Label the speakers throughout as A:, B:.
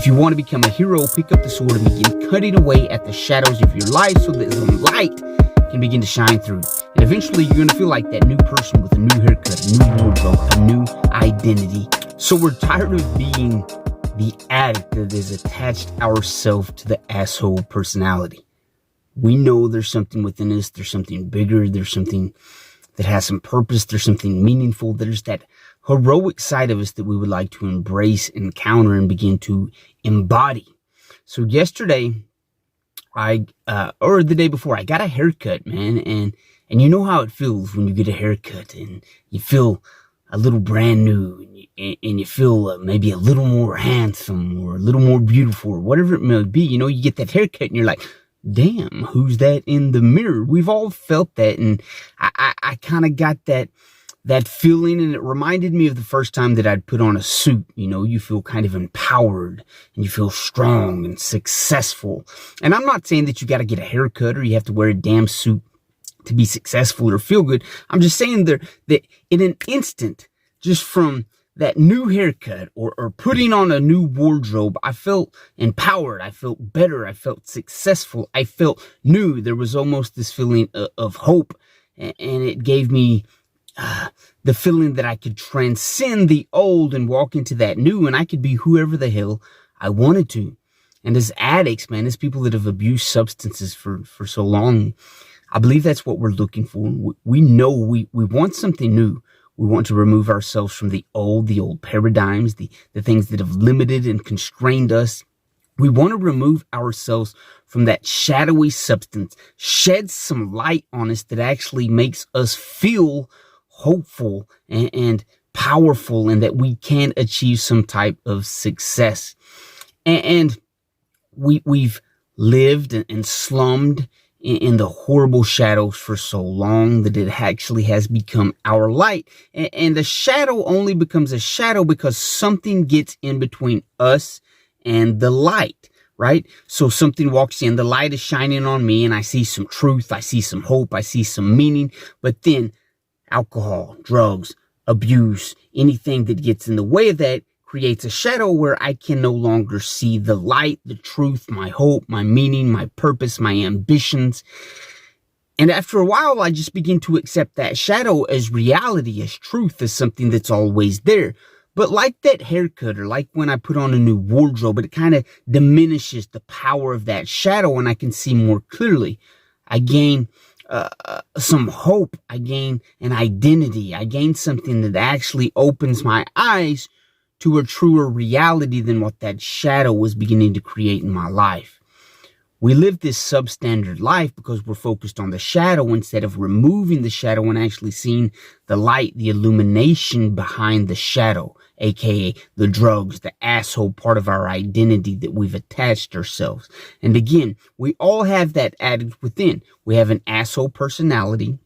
A: If you want to become a hero, pick up the sword and begin cutting away at the shadows of your life so that the light can begin to shine through. And eventually you're going to feel like that new person with a new haircut, a new wardrobe, a new identity. So we're tired of being the addict that has attached ourselves to the asshole personality. We know there's something within us, there's something bigger, there's something that has some purpose, there's something meaningful, there's that heroic side of us that we would like to embrace, encounter, and begin to embody. So yesterday, or the day before, I got a haircut, man, and you know how it feels when you get a haircut and you feel a little brand new, and you feel maybe a little more handsome or a little more beautiful or whatever it may be. You know, you get that haircut and you're like, damn, who's that in the mirror? We've all felt that, and I kind of got that feeling, and it reminded me of the first time that I'd put on a suit. You know, you feel kind of empowered and you feel strong and successful. And I'm not saying that you got to get a haircut or you have to wear a damn suit to be successful or feel good. I'm just saying that in an instant, just from that new haircut or putting on a new wardrobe, I felt empowered. I felt better. I felt successful. I felt new. There was almost this feeling of hope, and it gave me the feeling that I could transcend the old and walk into that new, and I could be whoever the hell I wanted to. And as addicts, man, as people that have abused substances for so long, I believe that's what we're looking for. We know we want something new. We want to remove ourselves from the old paradigms, the things that have limited and constrained us. We want to remove ourselves from that shadowy substance, shed some light on us that actually makes us feel hopeful and powerful, and that we can achieve some type of success. And we've lived and slummed in the horrible shadows for so long that it actually has become our light. And the shadow only becomes a shadow because something gets in between us and the light, right? So something walks in, the light is shining on me, and I see some truth, I see some hope, I see some meaning. But then alcohol, drugs, abuse, anything that gets in the way of that creates a shadow where I can no longer see the light, the truth, my hope, my meaning, my purpose, my ambitions. And after a while, I just begin to accept that shadow as reality, as truth, as something that's always there. But like that haircut, or like when I put on a new wardrobe, it kind of diminishes the power of that shadow, and I can see more clearly. I gain some hope. I gain an identity. I gain something that actually opens my eyes to a truer reality than what that shadow was beginning to create in my life. We live this substandard life because we're focused on the shadow instead of removing the shadow and actually seeing the light, the illumination behind the shadow, aka the drugs, the asshole part of our identity that we've attached ourselves. And again, we all have that addict within. We have an asshole personality.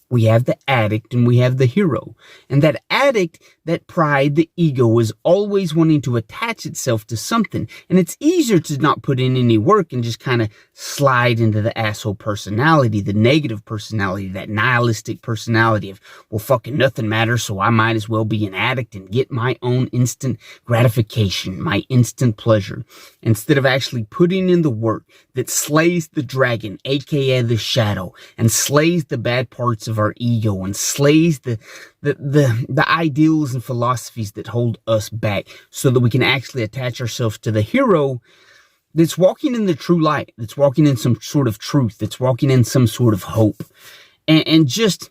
A: We have the addict and we have the hero. And that addict, that pride, the ego is always wanting to attach itself to something. And it's easier to not put in any work and just kind of slide into the asshole personality, the negative personality, that nihilistic personality of, well, fucking nothing matters, so I might as well be an addict and get my own instant gratification, my instant pleasure. Instead of actually putting in the work that slays the dragon, aka the shadow, and slays the bad parts of our ego and slays the ideals and philosophies that hold us back, so that we can actually attach ourselves to the hero that's walking in the true light, that's walking in some sort of truth, that's walking in some sort of hope, and just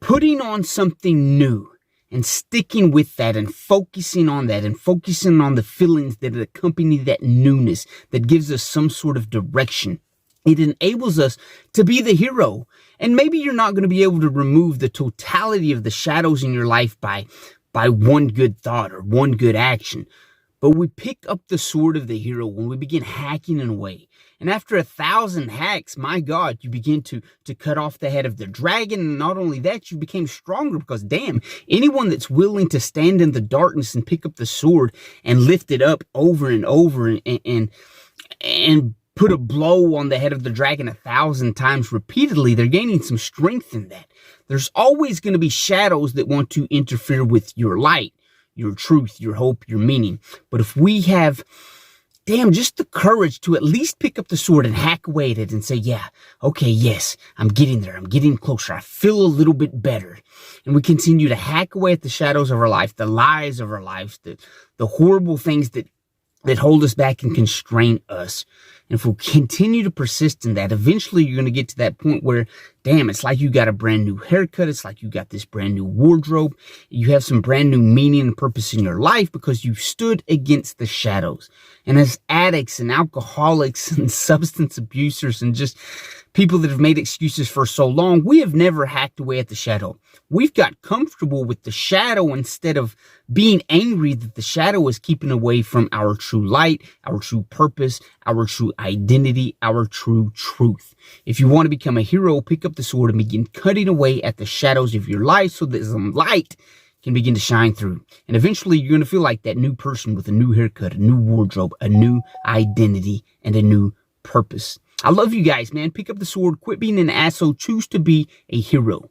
A: putting on something new and sticking with that and focusing on that and focusing on the feelings that accompany that newness, that gives us some sort of direction. It enables us to be the hero. And maybe you're not going to be able to remove the totality of the shadows in your life by one good thought or one good action. But we pick up the sword of the hero when we begin hacking away. And after 1,000 hacks, my God, you begin to cut off the head of the dragon. And not only that, you became stronger because, damn, anyone that's willing to stand in the darkness and pick up the sword and lift it up over and over and put a blow on the head of the dragon 1,000 times repeatedly, they're gaining some strength in that. There's always going to be shadows that want to interfere with your light, your truth, your hope, your meaning. But if we have damn, just the courage to at least pick up the sword and hack away at it and say, yeah, okay, yes, I'm getting there. I'm getting closer. I feel a little bit better. And we continue to hack away at the shadows of our life, the lies of our lives, the horrible things that hold us back and constrain us. And if we'll continue to persist in that, eventually you're going to get to that point where, damn, it's like you got a brand new haircut. It's like you got this brand new wardrobe. You have some brand new meaning and purpose in your life because you stood against the shadows. And as addicts and alcoholics and substance abusers and just people that have made excuses for so long, we have never hacked away at the shadow. We've got comfortable with the shadow instead of being angry that the shadow is keeping away from our true light, our true purpose, our true identity, our true truth. If you want to become a hero, pick up the sword and begin cutting away at the shadows of your life so that some light can begin to shine through. And eventually you're going to feel like that new person with a new haircut, a new wardrobe, a new identity, and a new purpose. I love you guys, man. Pick up the sword, quit being an asshole, choose to be a hero.